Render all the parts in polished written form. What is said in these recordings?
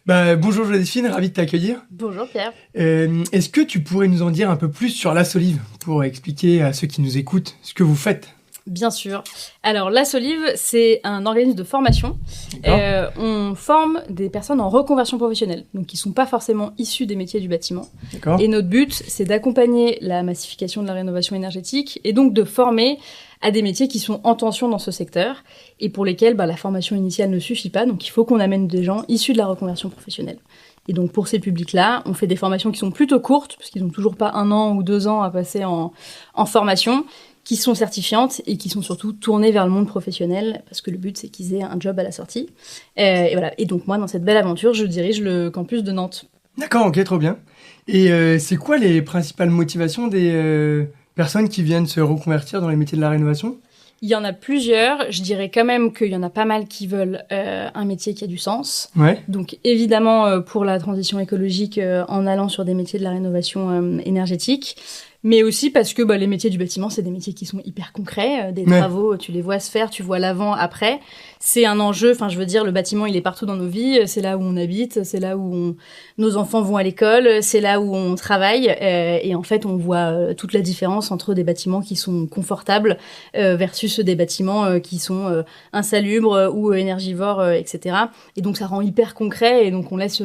Bonjour Joséphine, ravi de t'accueillir. Bonjour Pierre. Est-ce que tu pourrais nous en dire un peu plus sur la Solive pour expliquer à ceux qui nous écoutent ce que vous faites? Bien sûr. Alors, la Solive, c'est un organisme de formation. D'accord. On forme des personnes en reconversion professionnelle, donc qui ne sont pas forcément issues des métiers du bâtiment. D'accord. Et notre but, c'est d'accompagner la massification de la rénovation énergétique et donc de former à des métiers qui sont en tension dans ce secteur et pour lesquels la formation initiale ne suffit pas. Donc, il faut qu'on amène des gens issus de la reconversion professionnelle. Et donc, pour ces publics-là, on fait des formations qui sont plutôt courtes, parce qu'ils n'ont toujours pas 1 an ou 2 ans à passer en formation, qui sont certifiantes et qui sont surtout tournées vers le monde professionnel, parce que le but, c'est qu'ils aient un job à la sortie. Et voilà. Et donc, moi, dans cette belle aventure, je dirige le campus de Nantes. D'accord, ok, trop bien. Et c'est quoi les principales motivations des personnes qui viennent se reconvertir dans les métiers de la rénovation? Il y en a plusieurs. Je dirais quand même qu'il y en a pas mal qui veulent un métier qui a du sens. Ouais. Donc, évidemment, pour la transition écologique, en allant sur des métiers de la rénovation énergétique. Mais aussi parce que les métiers du bâtiment, c'est des métiers qui sont hyper concrets. Des travaux, tu les vois se faire, tu vois l'avant, après. C'est un enjeu, je veux dire, le bâtiment, il est partout dans nos vies. C'est là où on habite, c'est là où nos enfants vont à l'école, c'est là où on travaille. Et en fait, on voit toute la différence entre des bâtiments qui sont confortables versus des bâtiments qui sont insalubres ou énergivores, etc. Et donc, ça rend hyper concret et donc on laisse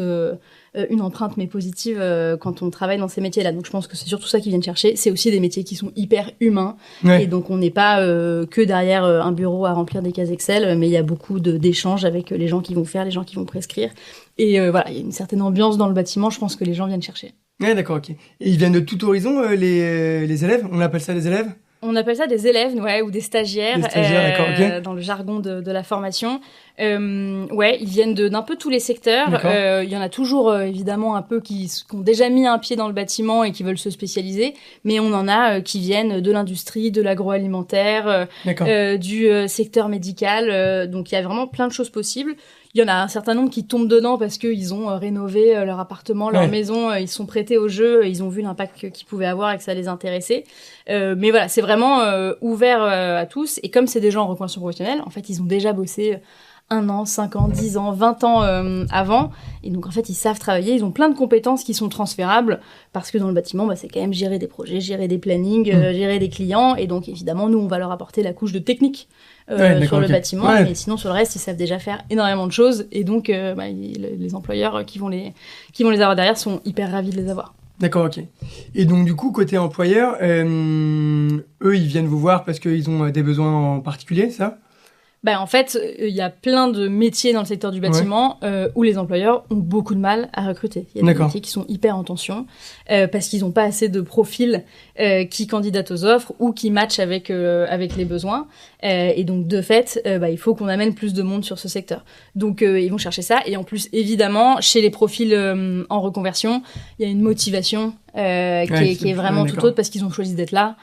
une empreinte mais positive quand on travaille dans ces métiers-là. Donc je pense que c'est surtout ça qu'ils viennent chercher. C'est aussi des métiers qui sont hyper humains. Ouais. Et donc on n'est pas que derrière un bureau à remplir des cases Excel, mais il y a beaucoup d'échanges avec les gens qui vont faire, les gens qui vont prescrire. Et voilà, il y a une certaine ambiance dans le bâtiment, je pense que les gens viennent chercher. Ouais, d'accord, ok. Et ils viennent de tout horizon, les élèves? On appelle ça les élèves? On appelle ça des élèves, ou des stagiaires, Des stagiaires, d'accord, ok. dans le jargon de la formation. Ils viennent d'un peu tous les secteurs. Il y en a toujours évidemment un peu qui ont déjà mis un pied dans le bâtiment et qui veulent se spécialiser, mais on en a qui viennent de l'industrie, de l'agroalimentaire, du secteur médical. Donc il y a vraiment plein de choses possibles. Il y en a un certain nombre qui tombent dedans parce qu'ils ont rénové leur appartement, leur maison, ils sont prêtés au jeu, ils ont vu l'impact qu'ils pouvaient avoir et que ça les intéressait. Mais voilà, c'est vraiment ouvert à tous. Et comme c'est des gens en reconversion professionnelle, en fait, ils ont déjà bossé 1 an, 5 ans, 10 ans, 20 ans avant. Et donc, en fait, ils savent travailler. Ils ont plein de compétences qui sont transférables parce que dans le bâtiment, c'est quand même gérer des projets, gérer des plannings, gérer des clients. Et donc, évidemment, nous, on va leur apporter la couche de technique sur le bâtiment. Ouais. Mais sinon, sur le reste, ils savent déjà faire énormément de choses. Et donc, les employeurs qui vont les avoir derrière sont hyper ravis de les avoir. D'accord, ok. Et donc, du coup, côté employeur, eux, ils viennent vous voir parce qu'ils ont des besoins en particulier, ça? En fait, il y a plein de métiers dans le secteur du bâtiment où les employeurs ont beaucoup de mal à recruter. Il y a des métiers qui sont hyper en tension parce qu'ils n'ont pas assez de profils qui candidatent aux offres ou qui matchent avec les besoins. Et donc, de fait, il faut qu'on amène plus de monde sur ce secteur. Donc, ils vont chercher ça. Et en plus, évidemment, chez les profils en reconversion, il y a une motivation qui est vraiment tout autre parce qu'ils ont choisi d'être là.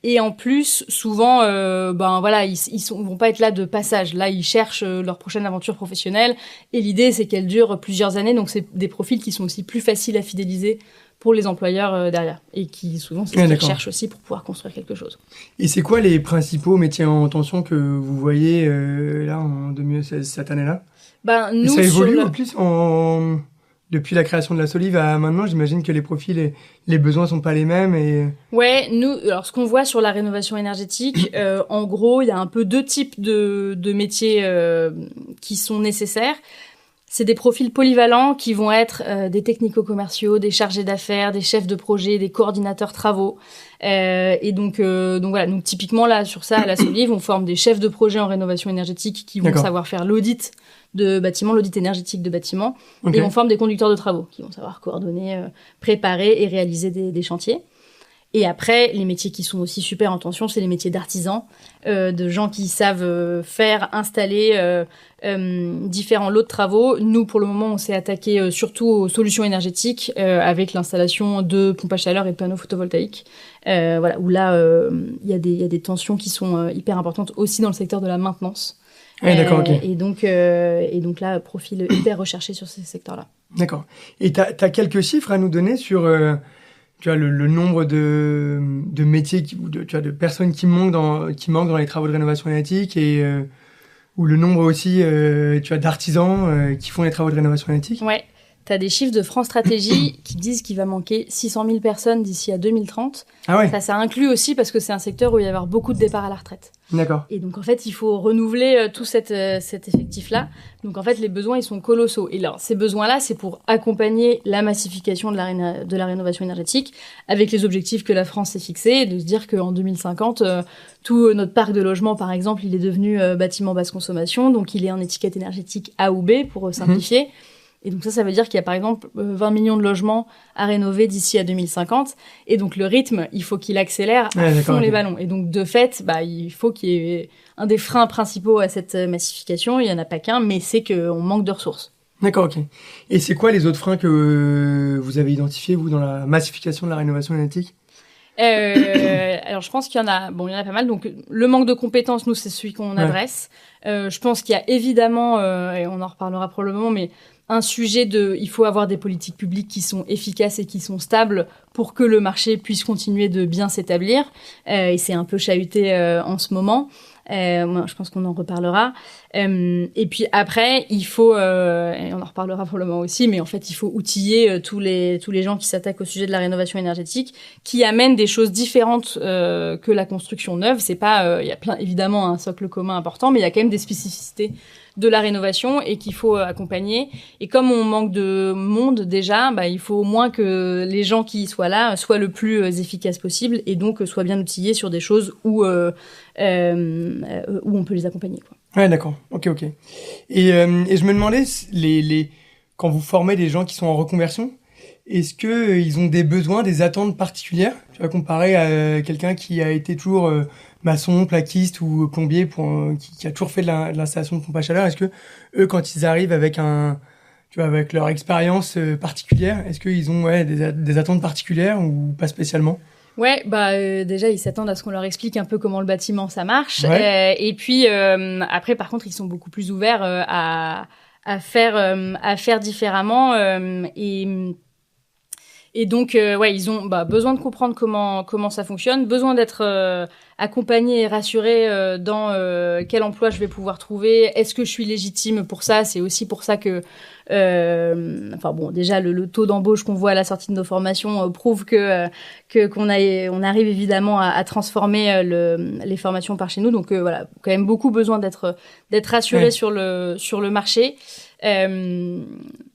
Et en plus, souvent, ils vont pas être là de passage. Là, ils cherchent leur prochaine aventure professionnelle. Et l'idée, c'est qu'elle dure plusieurs années. Donc, c'est des profils qui sont aussi plus faciles à fidéliser pour les employeurs derrière. Et qui, souvent, c'est ce qu'ils cherchent aussi pour pouvoir construire quelque chose. Et c'est quoi les principaux métiers en tension que vous voyez là, cette année-là? Nous, ça évolue en plus depuis la création de la Solive à maintenant, j'imagine que les profils et les besoins sont pas les mêmes et... Ouais, alors ce qu'on voit sur la rénovation énergétique, en gros, il y a un peu 2 types de métiers qui sont nécessaires. C'est des profils polyvalents qui vont être des technico-commerciaux, des chargés d'affaires, des chefs de projet, des coordinateurs travaux. Et donc voilà, donc typiquement là sur ça à la Solive, on forme des chefs de projet en rénovation énergétique qui vont savoir faire l'audit de bâtiments, l'audit énergétique de bâtiments, et on forme des conducteurs de travaux qui vont savoir coordonner, préparer et réaliser des chantiers. Et après, les métiers qui sont aussi super en tension, c'est les métiers d'artisans, de gens qui savent faire, installer différents lots de travaux. Nous, pour le moment, on s'est attaqué surtout aux solutions énergétiques avec l'installation de pompes à chaleur et de panneaux photovoltaïques. Où là, il y a des tensions qui sont hyper importantes aussi dans le secteur de la maintenance. Ouais, d'accord, ok. Et donc là, profil hyper recherché sur ces secteurs-là. D'accord. Et t'as quelques chiffres à nous donner sur tu vois, le nombre de métiers, de personnes qui manquent dans les travaux de rénovation énergétique et ou le nombre aussi, tu vois, d'artisans qui font les travaux de rénovation énergétique? Ouais. Tu as des chiffres de France Stratégie qui disent qu'il va manquer 600 000 personnes d'ici à 2030. Ah ouais. Ça inclut aussi parce que c'est un secteur où il va y avoir beaucoup de départs à la retraite. D'accord. Et donc, en fait, il faut renouveler tout cet effectif-là. Donc, en fait, les besoins, ils sont colossaux. Et là, ces besoins-là, c'est pour accompagner la massification de la rénovation énergétique avec les objectifs que la France s'est fixés et de se dire qu'en 2050, tout notre parc de logements, par exemple, il est devenu bâtiment basse consommation. Donc, il est en étiquette énergétique A ou B pour simplifier. Et donc ça veut dire qu'il y a par exemple 20 millions de logements à rénover d'ici à 2050. Et donc le rythme, il faut qu'il accélère à fond les ballons. Et donc de fait, il faut qu'il y ait un des freins principaux à cette massification. Il n'y en a pas qu'un, mais c'est qu'on manque de ressources. D'accord, ok. Et c'est quoi les autres freins que vous avez identifiés, vous, dans la massification de la rénovation énergétique? Alors je pense qu'il y en a, il y en a pas mal. Donc le manque de compétences, nous, c'est celui qu'on adresse. Je pense qu'il y a évidemment, et on en reparlera probablement, mais un sujet il faut avoir des politiques publiques qui sont efficaces et qui sont stables pour que le marché puisse continuer de bien s'établir. Et c'est un peu chahuté en ce moment. Je pense qu'on en reparlera. Et puis après, il faut, et on en reparlera probablement aussi, mais en fait, il faut outiller tous les gens qui s'attaquent au sujet de la rénovation énergétique, qui amènent des choses différentes que la construction neuve. C'est pas, il y a évidemment un socle commun important, mais il y a quand même des spécificités de la rénovation et qu'il faut accompagner. Et comme on manque de monde déjà, il faut au moins que les gens qui soient là soient le plus efficaces possible et donc soient bien outillés sur des choses où on peut les accompagner, quoi. Ouais, d'accord. Ok. Et je me demandais, quand vous formez des gens qui sont en reconversion, est-ce que ils ont des besoins, des attentes particulières? Tu vas comparer à quelqu'un qui a été toujours maçon, plaquiste ou plombier qui a toujours fait de l'installation de pompe à chaleur. Est-ce que eux, quand ils arrivent avec avec leur expérience particulière, est-ce qu'ils ont des attentes particulières ou pas spécialement? Ouais, déjà ils s'attendent à ce qu'on leur explique un peu comment le bâtiment ça marche. Ouais. Et puis après, par contre, ils sont beaucoup plus ouverts à faire différemment et donc, ils ont besoin de comprendre comment ça fonctionne, besoin d'être accompagnés et rassurés dans quel emploi je vais pouvoir trouver. Est-ce que je suis légitime pour ça? C'est aussi pour ça que, déjà le taux d'embauche qu'on voit à la sortie de nos formations prouve qu'on arrive évidemment à transformer les formations par chez nous. Donc quand même beaucoup besoin d'être rassurés sur le marché.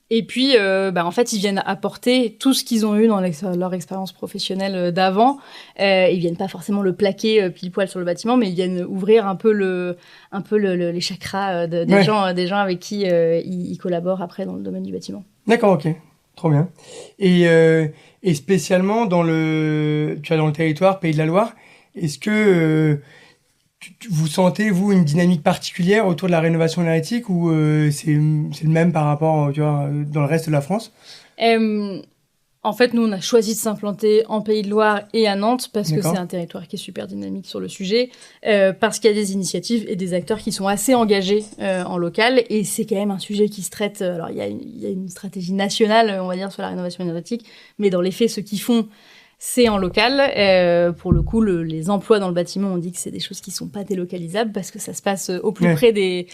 Et puis, en fait, ils viennent apporter tout ce qu'ils ont eu dans leur expérience professionnelle d'avant. Ils viennent pas forcément le plaquer pile poil sur le bâtiment, mais ils viennent ouvrir un peu les chakras des gens avec qui ils collaborent après dans le domaine du bâtiment. D'accord, ok, trop bien. Et spécialement dans le territoire Pays de la Loire, est-ce que vous sentez, vous, une dynamique particulière autour de la rénovation énergétique ou c'est le même par rapport, dans le reste de la France? En fait, nous, on a choisi de s'implanter en Pays de Loire et à Nantes parce que c'est un territoire qui est super dynamique sur le sujet, parce qu'il y a des initiatives et des acteurs qui sont assez engagés en local et c'est quand même un sujet qui se traite. Alors, il y a une stratégie nationale, on va dire, sur la rénovation énergétique, mais dans les faits, ceux qui font, c'est en local. Pour le coup, les emplois dans le bâtiment, on dit que c'est des choses qui sont pas délocalisables parce que ça se passe au plus près des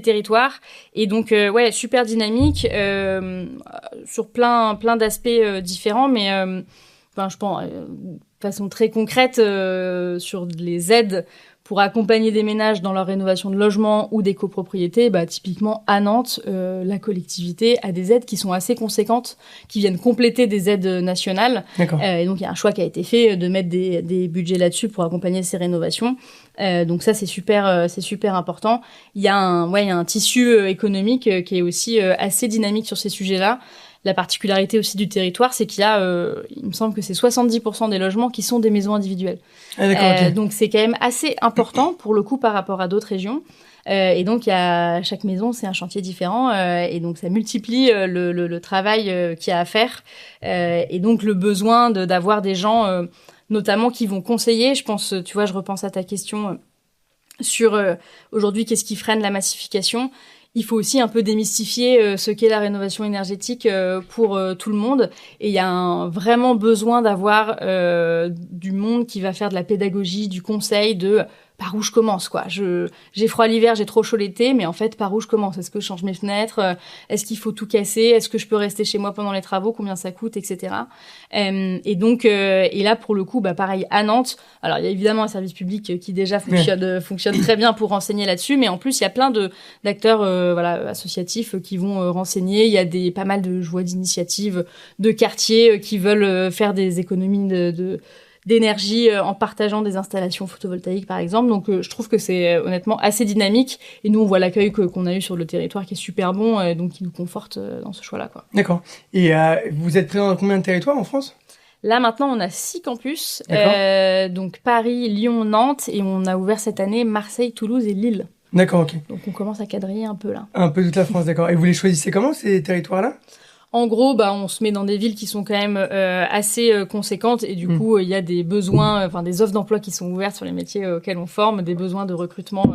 territoires. Et donc, super dynamique sur plein d'aspects différents, mais je pense de façon très concrète sur les aides pour accompagner des ménages dans leur rénovation de logement ou des copropriétés, typiquement à Nantes, la collectivité a des aides qui sont assez conséquentes, qui viennent compléter des aides nationales. Et donc il y a un choix qui a été fait de mettre des budgets là-dessus pour accompagner ces rénovations. Donc ça c'est super important. Il y a un tissu économique qui est aussi assez dynamique sur ces sujets-là. La particularité aussi du territoire, c'est qu'il y a, il me semble que c'est 70% des logements qui sont des maisons individuelles. Donc c'est quand même assez important pour le coup par rapport à d'autres régions. Et donc chaque maison, c'est un chantier différent, et donc ça multiplie le travail qu'il y a à faire, et donc le besoin d'avoir des gens, notamment qui vont conseiller. Je pense, tu vois, je repense à ta question sur aujourd'hui qu'est-ce qui freine la massification. Il faut aussi un peu démystifier ce qu'est la rénovation énergétique pour tout le monde. Et il y a vraiment besoin d'avoir du monde qui va faire de la pédagogie, du conseil, par où je commence, quoi. J'ai froid l'hiver, j'ai trop chaud l'été, mais en fait, par où je commence? Est-ce que je change mes fenêtres? Est-ce qu'il faut tout casser? Est-ce que je peux rester chez moi pendant les travaux? Combien ça coûte, etc. Et donc, et là, pour le coup, pareil, à Nantes, alors il y a évidemment un service public qui déjà fonctionne très bien pour renseigner là-dessus, mais en plus, il y a plein d'acteurs, associatifs qui vont renseigner. Il y a pas mal de, je vois, d'initiatives de quartiers qui veulent faire des économies d'énergie en partageant des installations photovoltaïques, par exemple. Donc, je trouve que c'est honnêtement assez dynamique. Et nous, on voit l'accueil qu'on a eu sur le territoire qui est super bon, donc qui nous conforte dans ce choix-là, quoi. D'accord. Et vous êtes présent dans combien de territoires en France? Là, maintenant, on a 6 campus. Donc, Paris, Lyon, Nantes. Et on a ouvert cette année Marseille, Toulouse et Lille. D'accord, ok. Donc, on commence à quadriller un peu, là. Un peu toute la France, d'accord. Et vous les choisissez comment, ces territoires-là? En gros, on se met dans des villes qui sont quand même assez conséquentes et du coup, il y a des besoins, des offres d'emploi qui sont ouvertes sur les métiers auxquels on forme, des besoins de recrutement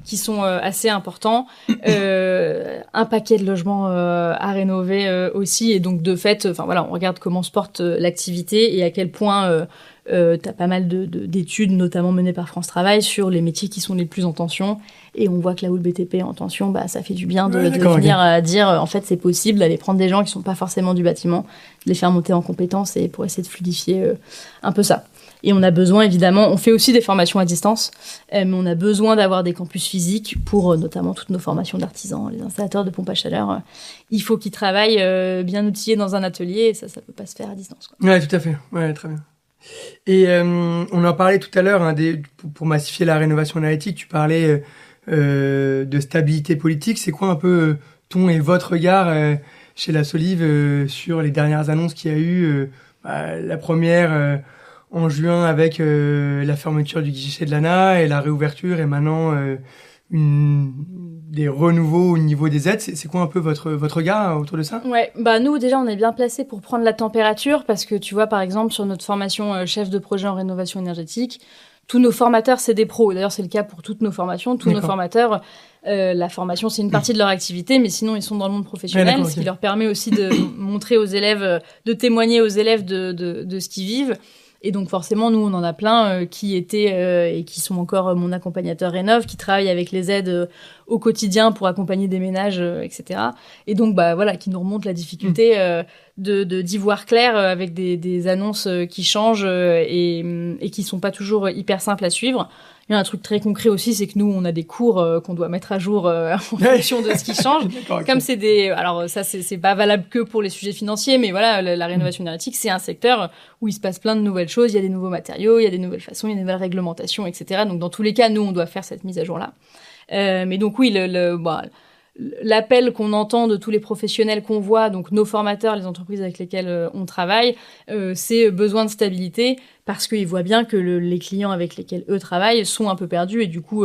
qui sont assez importants, un paquet de logements à rénover aussi et donc de fait, on regarde comment se porte l'activité et à quel point t'as pas mal d'études, notamment menées par France Travail, sur les métiers qui sont les plus en tension. Et on voit que là où le BTP est en tension, ça fait du bien de venir dire, en fait, c'est possible d'aller prendre des gens qui sont pas forcément du bâtiment, de les faire monter en compétences et pour essayer de fluidifier un peu ça. Et on a besoin, évidemment, on fait aussi des formations à distance, mais on a besoin d'avoir des campus physiques pour notamment toutes nos formations d'artisans, les installateurs de pompes à chaleur. Il faut qu'ils travaillent bien outillés dans un atelier et ça peut pas se faire à distance, quoi. Ouais, tout à fait. Ouais, très bien. Et on en parlait tout à l'heure, pour massifier la rénovation énergétique, tu parlais de stabilité politique. C'est quoi un peu ton et votre regard chez la Solive sur les dernières annonces qu'il y a eu, la première en juin avec la fermeture du guichet de l'ANA et la réouverture et maintenant des renouveaux au niveau des aides. C'est quoi un peu votre regard autour de ça? Ouais, nous déjà on est bien placés pour prendre la température parce que tu vois par exemple sur notre formation chef de projet en rénovation énergétique, tous nos formateurs c'est des pros. D'ailleurs c'est le cas pour toutes nos formations. Tous nos formateurs, la formation c'est une partie de leur activité, mais sinon ils sont dans le monde professionnel, ce qui leur permet aussi de montrer aux élèves, de témoigner aux élèves de ce qu'ils vivent. Et donc forcément, nous, on en a plein qui étaient et qui sont encore mon accompagnateur Rénov, qui travaillent avec les aides au quotidien pour accompagner des ménages, etc. Et donc, qui nous remontent la difficulté d'y voir clair avec des annonces qui changent et qui sont pas toujours hyper simples à suivre. Il y a un truc très concret aussi, c'est que nous, on a des cours qu'on doit mettre à jour en fonction de ce qui change. Comme c'est alors ça, c'est pas valable que pour les sujets financiers, mais voilà, la rénovation énergétique, c'est un secteur où il se passe plein de nouvelles choses. Il y a des nouveaux matériaux, il y a des nouvelles façons, il y a des nouvelles réglementations, etc. Donc, dans tous les cas, nous, on doit faire cette mise à jour-là. Mais donc, oui, l'appel qu'on entend de tous les professionnels qu'on voit, donc nos formateurs, les entreprises avec lesquelles on travaille, c'est besoin de stabilité parce qu'ils voient bien que les clients avec lesquels eux travaillent sont un peu perdus et du coup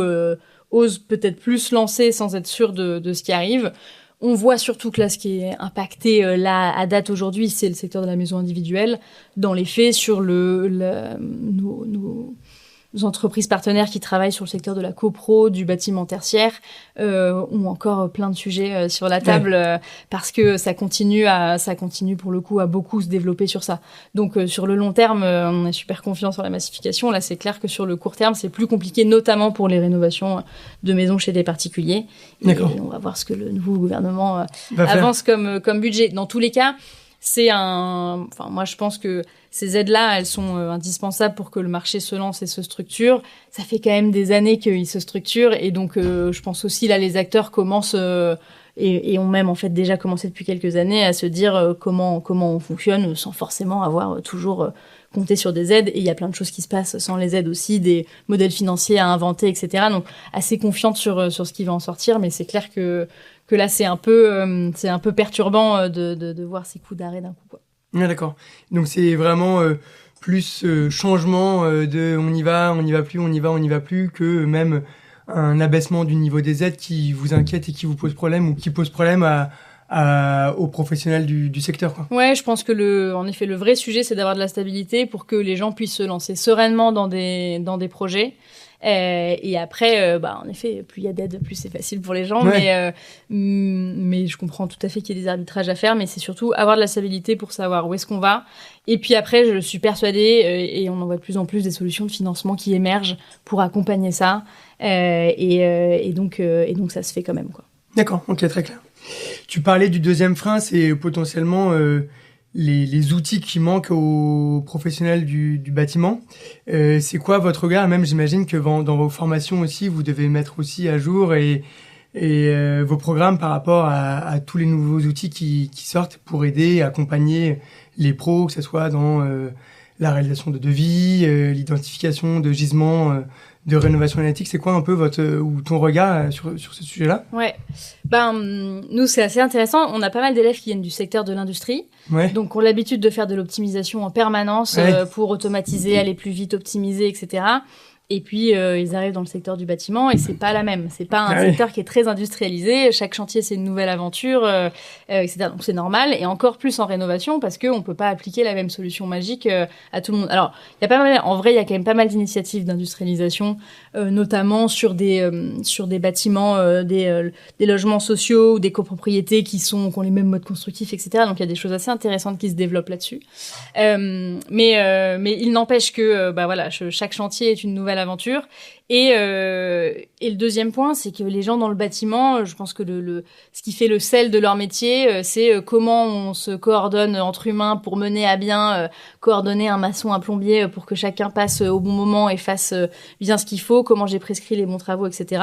osent peut-être plus se lancer sans être sûrs de ce qui arrive. On voit surtout que là, ce qui est impacté à date aujourd'hui, c'est le secteur de la maison individuelle. Dans les faits, sur nos entreprises partenaires qui travaillent sur le secteur de la copro, du bâtiment tertiaire, ont encore plein de sujets sur la table parce que ça continue pour le coup à beaucoup se développer sur ça. Donc sur le long terme, on est super confiant sur la massification. Là, c'est clair que sur le court terme, c'est plus compliqué, notamment pour les rénovations de maisons chez des particuliers. Et on va voir ce que le nouveau gouvernement avance comme budget. Dans tous les cas, moi, je pense que ces aides-là, elles sont indispensables pour que le marché se lance et se structure. Ça fait quand même des années qu'il se structure et donc je pense aussi là les acteurs commencent et ont même en fait déjà commencé depuis quelques années à se dire comment on fonctionne sans forcément avoir toujours compté sur des aides. Et il y a plein de choses qui se passent sans les aides aussi, des modèles financiers à inventer, etc. Donc assez confiante sur ce qui va en sortir, mais c'est clair que là c'est un peu perturbant de voir ces coups d'arrêt d'un coup, quoi. Ah, d'accord. Donc c'est vraiment plus changement de on y va plus, on y va plus, que même un abaissement du niveau des aides qui vous inquiète et qui vous pose problème ou qui pose problème aux professionnels du secteur, quoi. Ouais, je pense que en effet, le vrai sujet, c'est d'avoir de la stabilité pour que les gens puissent se lancer sereinement dans des projets. Et après, en effet, plus il y a d'aides, plus c'est facile pour les gens. Mais je comprends tout à fait qu'il y ait des arbitrages à faire, mais c'est surtout avoir de la stabilité pour savoir où est-ce qu'on va. Et puis après, je suis persuadée, et on en voit de plus en plus des solutions de financement qui émergent pour accompagner ça. Et donc ça se fait quand même, quoi. D'accord, ok, très clair. Tu parlais du deuxième frein, c'est potentiellement les outils qui manquent aux professionnels du bâtiment. C'est quoi votre regard? Même j'imagine que dans vos formations aussi, vous devez mettre aussi à jour et vos programmes par rapport à tous les nouveaux outils qui sortent pour aider et accompagner les pros, que ce soit dans la réalisation de devis, l'identification de gisements de rénovation énergétique. C'est quoi un peu ton regard sur ce sujet-là? Ouais. Nous, c'est assez intéressant. On a pas mal d'élèves qui viennent du secteur de l'industrie. Ouais. Donc, ont l'habitude de faire de l'optimisation en permanence pour automatiser, aller plus vite, optimiser, etc. Et puis, ils arrivent dans le secteur du bâtiment et c'est pas la même. C'est pas un secteur qui est très industrialisé. Chaque chantier, c'est une nouvelle aventure, etc. Donc, c'est normal. Et encore plus en rénovation parce qu'on peut pas appliquer la même solution magique à tout le monde. Alors, il y a pas mal, en vrai, il y a quand même pas mal d'initiatives d'industrialisation, notamment sur des bâtiments, des logements sociaux ou des copropriétés qui ont les mêmes modes constructifs, etc. Donc, il y a des choses assez intéressantes qui se développent là-dessus. Mais il n'empêche que, chaque chantier est une nouvelle aventure. Et le deuxième point, c'est que les gens dans le bâtiment, je pense que ce qui fait le sel de leur métier, c'est comment on se coordonne entre humains pour mener à bien, coordonner un maçon, un plombier pour que chacun passe au bon moment et fasse bien ce qu'il faut, comment j'ai prescrit les bons travaux, etc.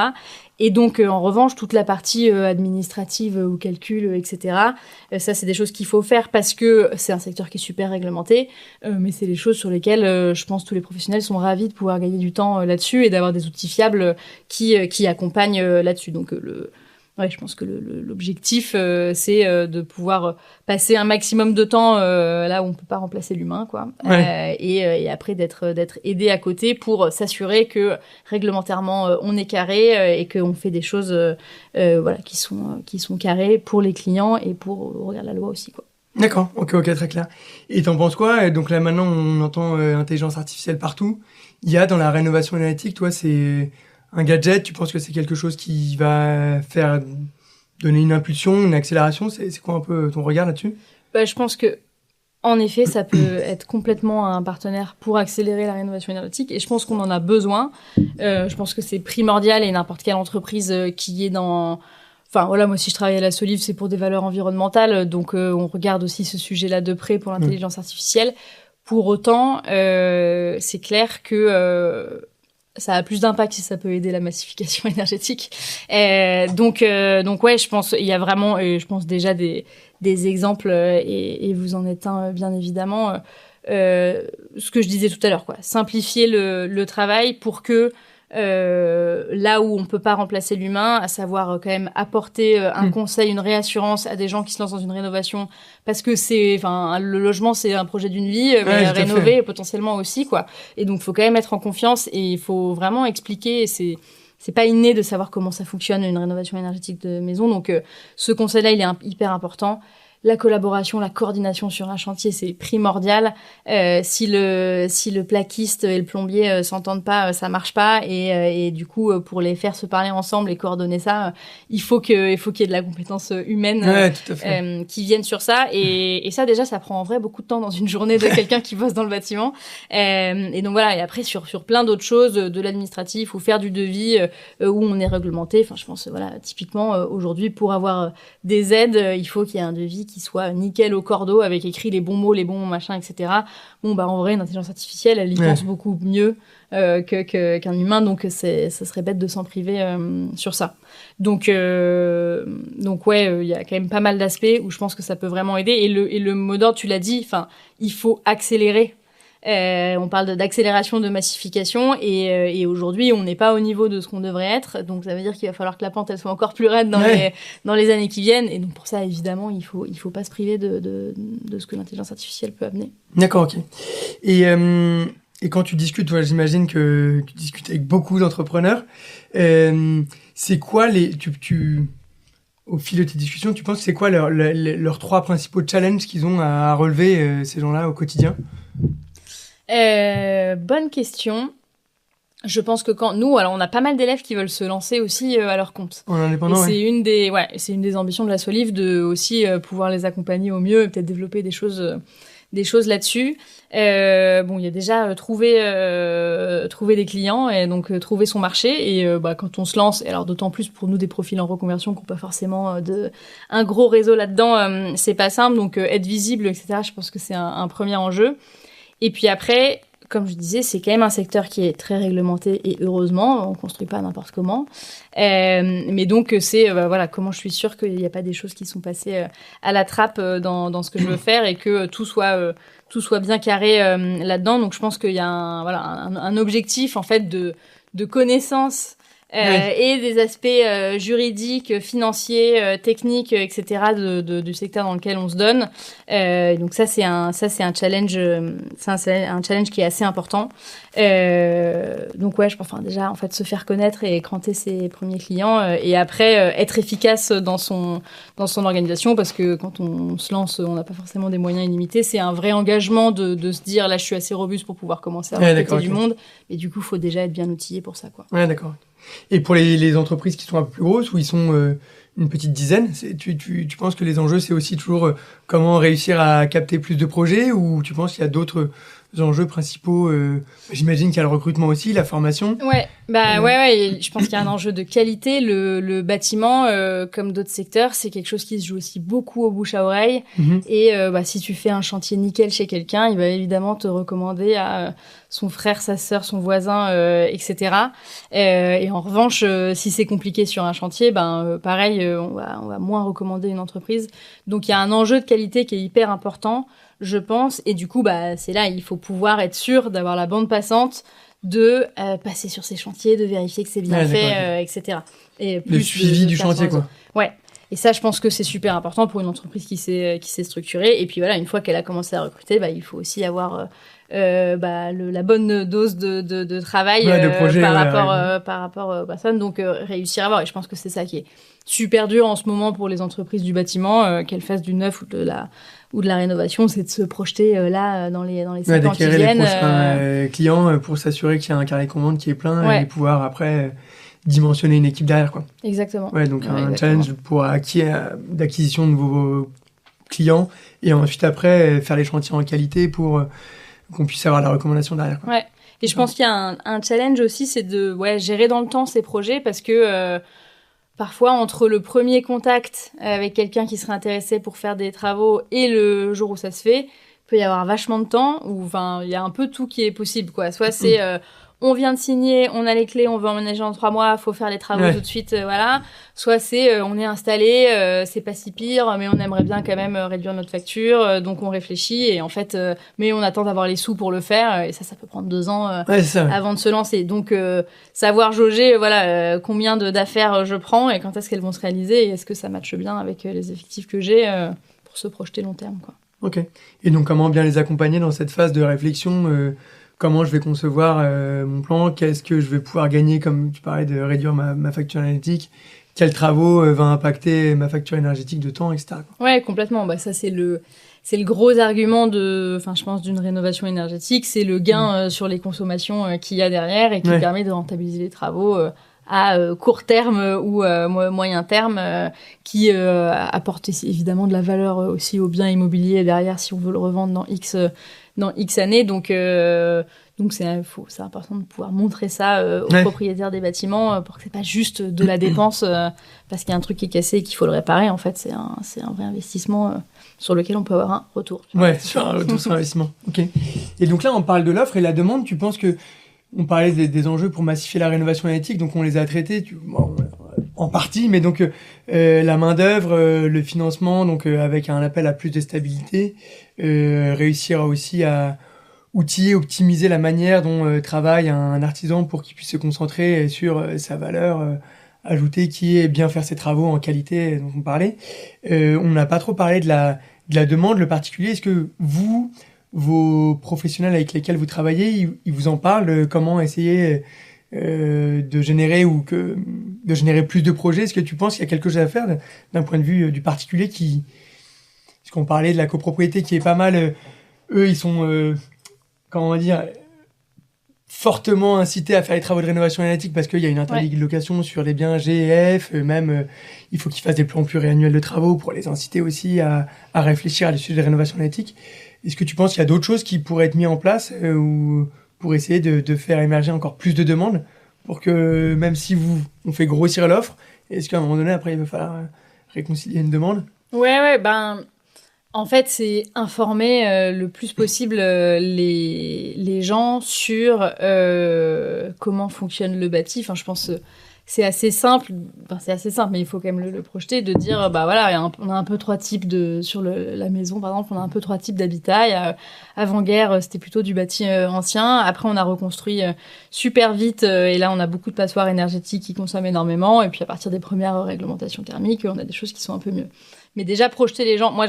Et donc, en revanche, toute la partie administrative ou calcul, etc., ça, c'est des choses qu'il faut faire parce que c'est un secteur qui est super réglementé, mais c'est des choses sur lesquelles, je pense, tous les professionnels sont ravis de pouvoir gagner du temps là-dessus et d'avoir des outils fiables qui accompagnent là-dessus. Donc, je pense que l'objectif, c'est de pouvoir passer un maximum de temps là où on peut pas remplacer l'humain, quoi. Et après d'être aidé à côté pour s'assurer que réglementairement on est carré et qu'on fait des choses qui sont carrées pour les clients et pour regarder la loi aussi, quoi. D'accord, ok, très clair. Et t'en penses quoi? Donc là maintenant on entend intelligence artificielle partout. Il y a dans la rénovation énergétique, toi, c'est un gadget, tu penses que c'est quelque chose qui va donner une impulsion, une accélération? C'est quoi un peu ton regard là-dessus? Je pense que, en effet, ça peut être complètement un partenaire pour accélérer la rénovation énergétique et je pense qu'on en a besoin. Je pense que c'est primordial et n'importe quelle entreprise qui est dans... Enfin, voilà, moi, si je travaille à la Solive, c'est pour des valeurs environnementales, donc on regarde aussi ce sujet-là de près pour l'intelligence artificielle. Pour autant, c'est clair que ça a plus d'impact si ça peut aider la massification énergétique. Donc ouais, je pense il y a vraiment, je pense déjà des exemples et vous en êtes un bien évidemment. Ce que je disais tout à l'heure, quoi, simplifier le travail pour que là où on peut pas remplacer l'humain, à savoir quand même apporter un conseil, une réassurance à des gens qui se lancent dans une rénovation, parce que le logement c'est un projet d'une vie, mais rénover potentiellement aussi, quoi. Et donc faut quand même être en confiance et il faut vraiment expliquer. C'est pas inné de savoir comment ça fonctionne une rénovation énergétique de maison, donc ce conseil-là il est hyper important. La collaboration, la coordination sur un chantier, c'est primordial. Si le plaquiste et le plombier s'entendent pas, ça marche pas. Et du coup, pour les faire se parler ensemble et coordonner ça, il faut qu'il y ait de la compétence humaine tout à fait. qui vienne sur ça. Et ça, déjà, ça prend en vrai beaucoup de temps dans une journée de quelqu'un qui bosse dans le bâtiment. Et donc voilà. Et après, sur plein d'autres choses, de l'administratif ou faire du devis où on est réglementé. Enfin, je pense, voilà, typiquement aujourd'hui, pour avoir des aides, il faut qu'il y ait un devis qui soit nickel au cordeau avec écrit les bons mots, les bons machins, etc. En vrai, une intelligence artificielle, elle y pense beaucoup mieux qu'un humain, donc ça serait bête de s'en priver sur ça. Donc ouais, il y a quand même pas mal d'aspects où je pense que ça peut vraiment aider. Et le mot d'ordre, tu l'as dit, il faut accélérer. On parle d'accélération, de massification, et aujourd'hui on n'est pas au niveau de ce qu'on devrait être, donc ça veut dire qu'il va falloir que la pente elle soit encore plus raide dans les années qui viennent, et donc pour ça évidemment il faut pas se priver de ce que l'intelligence artificielle peut amener. D'accord, ok. Et quand tu discutes, toi, j'imagine que tu discutes avec beaucoup d'entrepreneurs. C'est quoi au fil de tes discussions, tu penses que c'est quoi leurs 3 principaux challenges qu'ils ont à relever, ces gens-là, au quotidien? Bonne question. Je pense que alors on a pas mal d'élèves qui veulent se lancer aussi à leur compte. En indépendant, c'est une des ambitions de la Solive de aussi pouvoir les accompagner au mieux et peut-être développer des choses là-dessus. Il y a déjà trouver des clients et donc trouver son marché. Et quand on se lance, et alors d'autant plus pour nous des profils en reconversion qui n'ont pas forcément un gros réseau là-dedans, c'est pas simple. Donc être visible, etc. Je pense que c'est un premier enjeu. Et puis après, comme je disais, c'est quand même un secteur qui est très réglementé et heureusement, on construit pas n'importe comment. Mais donc c'est comment je suis sûre qu'il n'y a pas des choses qui sont passées à la trappe dans ce que je veux faire et que tout soit bien carré là-dedans. Donc je pense qu'il y a un objectif en fait de connaissance. Et des aspects juridiques, financiers, techniques, etc. du secteur dans lequel on se donne. Donc ça c'est un challenge, un challenge qui est assez important. Donc je pense déjà en fait se faire connaître et cranter ses premiers clients et après être efficace dans son organisation parce que quand on se lance, on n'a pas forcément des moyens illimités. C'est un vrai engagement de se dire là je suis assez robuste pour pouvoir commencer à recruter du monde. Et du coup il faut déjà être bien outillé pour ça quoi. Ouais d'accord. Et pour les entreprises qui sont un peu plus grosses, où ils sont une petite dizaine, tu penses que les enjeux, c'est aussi toujours comment réussir à capter plus de projets, ou tu penses qu'il y a d'autres enjeux principaux? J'imagine qu'il y a le recrutement aussi, la formation. Ouais, je pense qu'il y a un enjeu de qualité. Le bâtiment, comme d'autres secteurs, c'est quelque chose qui se joue aussi beaucoup au bouche à oreille. Et si tu fais un chantier nickel chez quelqu'un, il va évidemment te recommander à son frère, sa sœur, son voisin, etc. Et en revanche, si c'est compliqué sur un chantier, pareil, on va moins recommander une entreprise. Donc il y a un enjeu de qualité qui est hyper important, je pense. Et du coup, c'est là, il faut pouvoir être sûr d'avoir la bande passante, de passer sur ces chantiers, de vérifier que c'est bien fait, etc. Et plus le suivi du chantier, quoi. Ouais. Et ça, je pense que c'est super important pour une entreprise qui s'est structurée. Et puis voilà, une fois qu'elle a commencé à recruter, il faut aussi avoir la bonne dose de travail de projet, par rapport aux personnes. Donc réussir à avoir. Et je pense que c'est ça qui est super dur en ce moment pour les entreprises du bâtiment, qu'elles fassent du neuf ou de la rénovation, c'est de se projeter là dans les 5 ans qui viennent. Les prochains clients pour s'assurer qu'il y a un carré de commande qui est plein et pouvoir après dimensionner une équipe derrière, quoi. Exactement. Ouais, donc un challenge pour d'acquisition de vos clients et ensuite après faire les chantiers en qualité pour qu'on puisse avoir la recommandation derrière, quoi. Ouais. Et je pense qu'il y a un challenge aussi, c'est de gérer dans le temps ces projets parce que parfois, entre le premier contact avec quelqu'un qui serait intéressé pour faire des travaux et le jour où ça se fait, il peut y avoir vachement de temps où, il y a un peu tout qui est possible, quoi. Soit c'est, on vient de signer, on a les clés, on veut emménager dans 3 mois, faut faire les travaux tout de suite, voilà. Soit c'est, on est installé, c'est pas si pire, mais on aimerait bien quand même réduire notre facture, donc on réfléchit et en fait, mais on attend d'avoir les sous pour le faire et ça peut prendre 2 ans avant de se lancer. Donc savoir jauger, combien d'affaires je prends et quand est-ce qu'elles vont se réaliser et est-ce que ça matche bien avec les effectifs que j'ai pour se projeter long terme, quoi. Ok. Et donc comment bien les accompagner dans cette phase de réflexion? Comment je vais concevoir mon plan? Qu'est-ce que je vais pouvoir gagner, comme tu parlais de réduire ma facture énergétique? Quels travaux va impacter ma facture énergétique de temps, etc., quoi. Ouais, complètement. Ça, c'est le gros argument je pense, d'une rénovation énergétique. C'est le gain sur les consommations qu'il y a derrière et qui permet de rentabiliser les travaux à court terme ou moyen terme qui apporte évidemment de la valeur aussi au bien immobilier derrière si on veut le revendre dans X années. Donc c'est important de pouvoir montrer ça aux propriétaires des bâtiments pour que c'est pas juste de la dépense parce qu'il y a un truc qui est cassé et qu'il faut le réparer. En fait, c'est un vrai investissement sur lequel on peut avoir un retour. Sur un retour sur investissement. Ok. Et donc là, on parle de l'offre et la demande. Tu penses que on parlait des enjeux pour massifier la rénovation énergétique, donc on les a traités en partie, mais donc la main d'œuvre, le financement, donc avec un appel à plus de stabilité, réussir aussi à outiller, optimiser la manière dont travaille un artisan pour qu'il puisse se concentrer sur sa valeur ajoutée, qui est bien faire ses travaux en qualité dont on parlait. On n'a pas trop parlé de la demande, le particulier. Est-ce que vos professionnels avec lesquels vous travaillez, ils vous en parlent de comment essayer de générer plus de projets? Est-ce que tu penses qu'il y a quelque chose à faire d'un point de vue du particulier parce qu'on parlait de la copropriété qui est pas mal, eux ils sont comment dire, fortement inciter à faire les travaux de rénovation énergétique parce qu'il y a une interdit de location sur les biens G et F, même il faut qu'ils fassent des plans pluriannuels de travaux pour les inciter aussi à réfléchir à des sujets de rénovation énergétique. Est-ce que tu penses qu'il y a d'autres choses qui pourraient être mises en place ou pour essayer de faire émerger encore plus de demandes pour que même si on fait grossir l'offre, est-ce qu'à un moment donné après il va falloir réconcilier une demande? Ouais, en fait, c'est informer le plus possible les gens sur comment fonctionne le bâti. Enfin, je pense c'est assez simple. Enfin, c'est assez simple, mais il faut quand même le projeter, de dire voilà, on a un peu trois types sur la maison, par exemple, on a un peu trois types d'habitat. Avant-guerre, c'était plutôt du bâti ancien. Après, on a reconstruit super vite, et là, on a beaucoup de passoires énergétiques qui consomment énormément. Et puis, à partir des premières réglementations thermiques, on a des choses qui sont un peu mieux. Mais déjà, projeter les gens. Moi,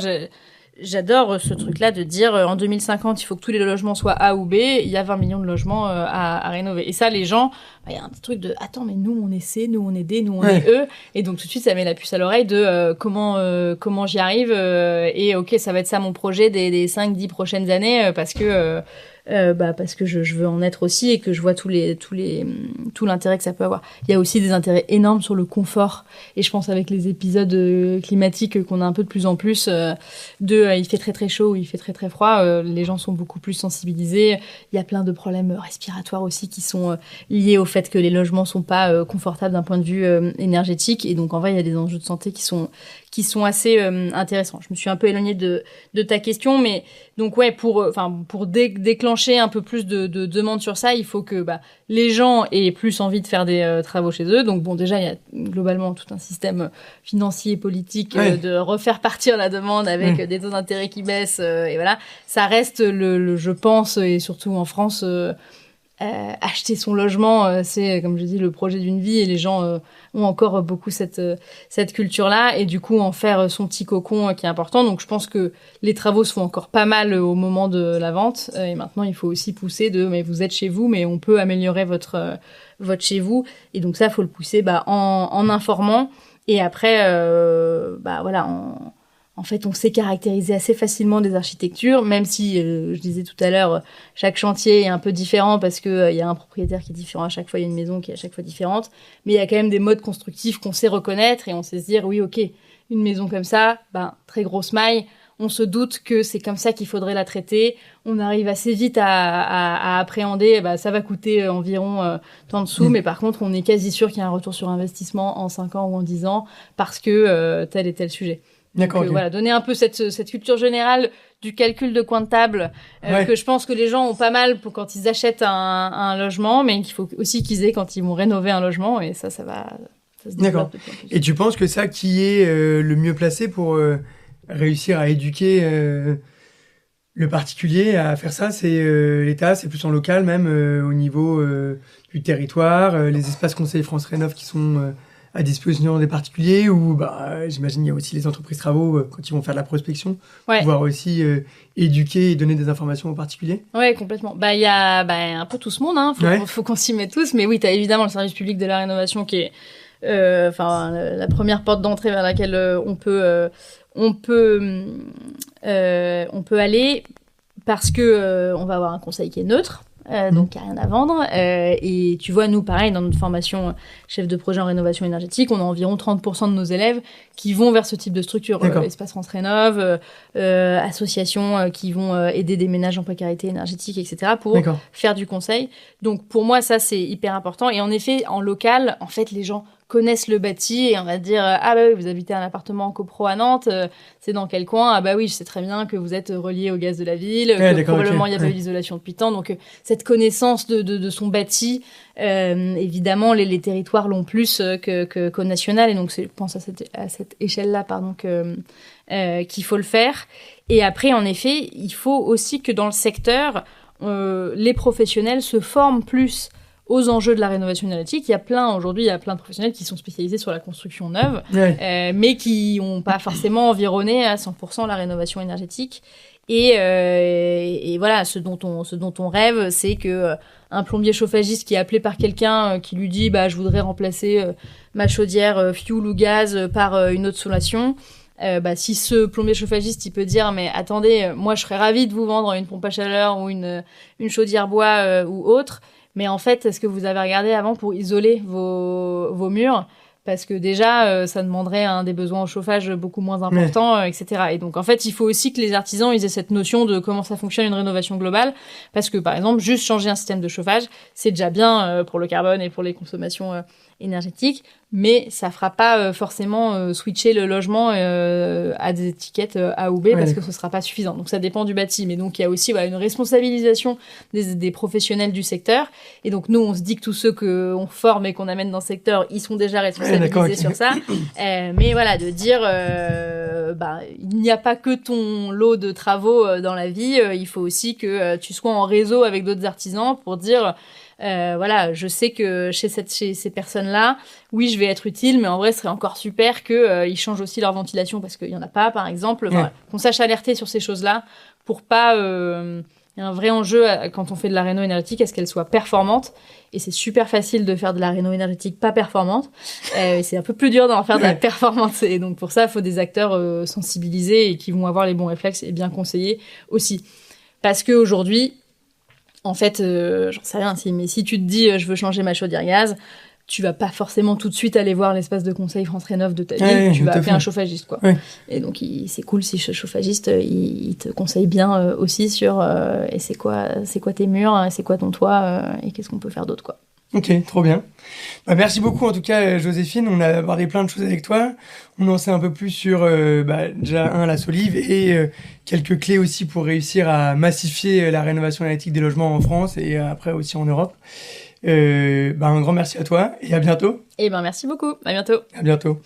j'adore ce truc-là de dire en 2050, il faut que tous les logements soient A ou B. Il y a 20 millions de logements à rénover. Et ça, les gens, il y a un petit truc de attends, mais nous on est C, nous on est D, nous on est E. Et donc tout de suite, ça met la puce à l'oreille de comment j'y arrive. Et ok, ça va être ça mon projet des 5-10 prochaines années parce que je veux en être aussi et que je vois tout l'intérêt que ça peut avoir. Il y a aussi des intérêts énormes sur le confort, et je pense avec les épisodes climatiques qu'on a un peu de plus en plus il fait très très chaud ou il fait très très froid, les gens sont beaucoup plus sensibilisés. Il y a plein de problèmes respiratoires aussi qui sont liés au fait que les logements sont pas confortables d'un point de vue énergétique, et donc en vrai il y a des enjeux de santé qui sont assez intéressants. Je me suis un peu éloignée de ta question, mais donc ouais, pour déclencher un peu plus de demandes sur ça, il faut que les gens aient plus envie de faire des travaux chez eux. Donc bon, déjà il y a globalement tout un système financier et politique de refaire partir la demande avec des taux d'intérêt qui baissent, et voilà. Ça reste je pense, et surtout en France, acheter son logement, c'est, comme je dis, le projet d'une vie, et les gens ont encore beaucoup cette culture-là, et du coup en faire son petit cocon qui est important. Donc je pense que les travaux se font encore pas mal au moment de la vente, et maintenant il faut aussi pousser mais vous êtes chez vous, mais on peut améliorer votre chez vous, et donc ça faut le pousser en informant, et après voilà, en fait, on sait caractériser assez facilement des architectures, même si, je disais tout à l'heure, chaque chantier est un peu différent parce que il y a un propriétaire qui est différent à chaque fois, il y a une maison qui est à chaque fois différente, mais il y a quand même des modes constructifs qu'on sait reconnaître, et on sait se dire, oui, ok, une maison comme ça, très grosse maille, on se doute que c'est comme ça qu'il faudrait la traiter, on arrive assez vite à appréhender, ça va coûter environ tant de sous, mais par contre, on est quasi sûr qu'il y a un retour sur investissement en 5 ans ou en 10 ans, parce que tel et tel sujet. D'accord. Donc, voilà, donner un peu cette culture générale du calcul de coin de table, que je pense que les gens ont pas mal quand ils achètent un logement, mais qu'il faut aussi qu'ils aient quand ils vont rénover un logement, et ça se développe de plus en plus. Et tu penses que ça, qui est le mieux placé pour réussir à éduquer le particulier à faire ça, c'est l'État, c'est plus en local même, au niveau du territoire, les espaces conseils France Rénov qui sont à disposition des particuliers, ou j'imagine il y a aussi les entreprises travaux quand ils vont faire de la prospection, pouvoir aussi éduquer et donner des informations aux particuliers. Ouais, complètement. Il y a un peu tout ce monde, hein. Faut qu'on s'y mette tous, mais oui, t'as évidemment le service public de la rénovation qui est la première porte d'entrée vers laquelle on peut aller, parce que on va avoir un conseil qui est neutre. Donc il n'y a rien à vendre, et tu vois, nous pareil, dans notre formation chef de projet en rénovation énergétique, on a environ 30% de nos élèves qui vont vers ce type de structure, Espace France Rénov, associations qui vont aider des ménages en précarité énergétique, etc., pour faire du conseil. Donc pour moi ça c'est hyper important, et en effet en local, en fait les gens connaissent le bâti, et on va dire oui, vous habitez un appartement en copro à Nantes, c'est dans quel coin? Oui, je sais très bien que vous êtes relié au gaz de la ville, que probablement il n'y a pas eu d'isolation depuis tant. Donc cette connaissance de son bâti, évidemment les territoires l'ont plus qu'au national, et donc je pense à cette échelle-là qu'il faut le faire. Et après en effet il faut aussi que dans le secteur les professionnels se forment plus aux enjeux de la rénovation énergétique. Aujourd'hui, il y a plein de professionnels qui sont spécialisés sur la construction neuve, mais qui n'ont pas forcément environné à 100% la rénovation énergétique. Et voilà, ce dont on rêve, c'est que un plombier chauffagiste qui est appelé par quelqu'un qui lui dit je voudrais remplacer ma chaudière fioul ou gaz par une autre solution. Si ce plombier chauffagiste il peut dire mais attendez, moi je serais ravi de vous vendre une pompe à chaleur ou une chaudière bois ou autre, Mais en fait, est-ce que vous avez regardé avant pour isoler vos murs ? Parce que déjà, ça demanderait des besoins au chauffage beaucoup moins importants, etc. Et donc, en fait, il faut aussi que les artisans ils aient cette notion de comment ça fonctionne une rénovation globale. Parce que, par exemple, juste changer un système de chauffage, c'est déjà bien pour le carbone et pour les consommations énergétiques, mais ça fera pas forcément switcher le logement à des étiquettes A ou B parce que ce sera pas suffisant. Donc, ça dépend du bâti. Mais donc, il y a aussi une responsabilisation des professionnels du secteur. Et donc, nous, on se dit que tous ceux qu'on forme et qu'on amène dans ce secteur, ils sont déjà responsabilisés sur ça. Mais voilà, de dire, il n'y a pas que ton lot de travaux dans la vie. Il faut aussi que tu sois en réseau avec d'autres artisans pour dire... je sais que chez ces personnes-là, oui, je vais être utile, mais en vrai, ce serait encore super qu'ils changent aussi leur ventilation parce qu'il y en a pas, par exemple. Qu'on sache alerter sur ces choses-là pour pas... Il y a un vrai enjeu quand on fait de la réno énergétique, à ce qu'elle soit performante. Et c'est super facile de faire de la réno énergétique pas performante. C'est un peu plus dur d'en faire de la performance. Et donc, pour ça, il faut des acteurs sensibilisés et qui vont avoir les bons réflexes et bien conseillés aussi. Parce qu'aujourd'hui, en fait, j'en sais rien, mais si tu te dis je veux changer ma chaudière gaz, tu vas pas forcément tout de suite aller voir l'espace de conseil France Rénov de ta ville, tu vas appeler un chauffagiste, quoi. Et donc c'est cool si ce chauffagiste il te conseille bien aussi sur et c'est quoi tes murs, c'est quoi ton toit et qu'est-ce qu'on peut faire d'autre, quoi. Ok, trop bien. Merci beaucoup en tout cas Joséphine, on a abordé plein de choses avec toi. On en sait un peu plus sur déjà la Solive et quelques clés aussi pour réussir à massifier la rénovation énergétique des logements en France et après aussi en Europe. Un grand merci à toi et à bientôt. Merci beaucoup, à bientôt. À bientôt.